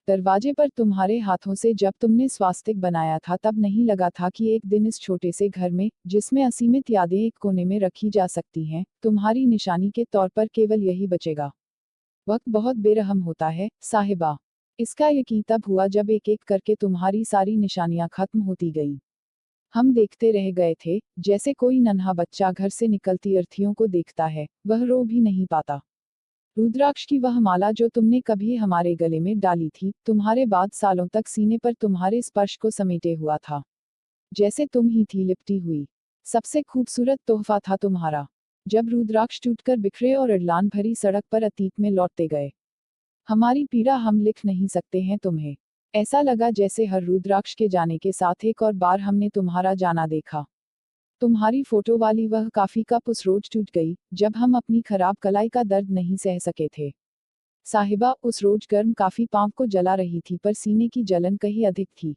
दरवाजे पर तुम्हारे हाथों से जब तुमने स्वास्तिक बनाया था तब नहीं लगा था कि एक दिन इस छोटे से घर में, जिसमें असीमित यादें एक कोने में रखी जा सकती हैं, तुम्हारी निशानी के तौर पर केवल यही बचेगा। वक्त बहुत बेरहम होता है, साहिबा। इसका यकीन तब हुआ जब एक एक करके तुम्हारी सारी निशानियां खत्म होती गईं। हम देखते रह गए थे, जैसे कोई नन्हा बच्चा घर से निकलती अर्थियों को देखता है, वह रो भी नहीं पाता। रुद्राक्ष की वह माला जो तुमने कभी हमारे गले में डाली थी, तुम्हारे बाद सालों तक सीने पर तुम्हारे स्पर्श को समेटे हुआ था, जैसे तुम ही थी लिपटी हुई। सबसे खूबसूरत तोहफा था तुम्हारा। जब रुद्राक्ष टूटकर बिखरे और अडलान भरी सड़क पर अतीत में लौटते गए, हमारी पीड़ा हम लिख नहीं सकते हैं तुम्हें। ऐसा लगा जैसे हर रुद्राक्ष के जाने के साथ एक और बार हमने तुम्हारा जाना देखा। तुम्हारी फोटो वाली वह कॉफी कप उस रोज टूट गई, जब हम अपनी खराब कलाई का दर्द नहीं सह सके थे। साहिबा, उस रोज गर्म काफी पांव को जला रही थी पर सीने की जलन कहीं अधिक थी।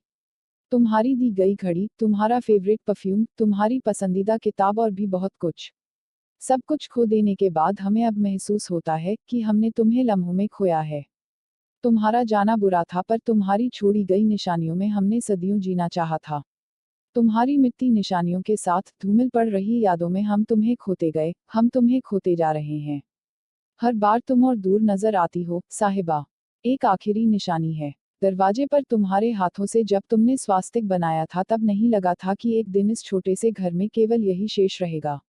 तुम्हारी दी गई घड़ी, तुम्हारा फेवरेट परफ्यूम, तुम्हारी पसंदीदा किताब और भी बहुत कुछ। सब कुछ खो देने के बाद हमें अब महसूस होता है कि हमने तुम्हें लम्हों में खोया है। तुम्हारा जाना बुरा था पर तुम्हारी छोड़ी गई निशानियों में हमने सदियों जीना चाहा था। तुम्हारी मिटती निशानियों के साथ धूमिल पड़ रही यादों में हम तुम्हें खोते गए, हम तुम्हें खोते जा रहे हैं। हर बार तुम और दूर नजर आती हो, साहिबा। एक आखिरी निशानी है। दरवाजे पर तुम्हारे हाथों से जब तुमने स्वास्तिक बनाया था तब नहीं लगा था कि एक दिन इस छोटे से घर में केवल यही शेष रहेगा।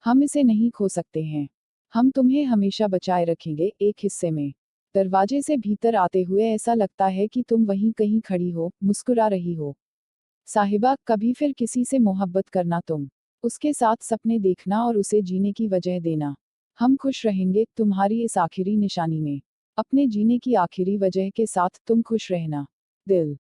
हम इसे नहीं खो सकते हैं। हम तुम्हें हमेशा बचाए रखेंगे, एक हिस्से में। दरवाजे से भीतर आते हुए ऐसा लगता है कि तुम वहीं कहीं खड़ी हो, मुस्कुरा रही हो। साहिबा, कभी फिर किसी से मोहब्बत करना, तुम उसके साथ सपने देखना और उसे जीने की वजह देना। हम खुश रहेंगे तुम्हारी इस आखिरी निशानी में। अपने जीने की आखिरी वजह के साथ तुम खुश रहना। दिल।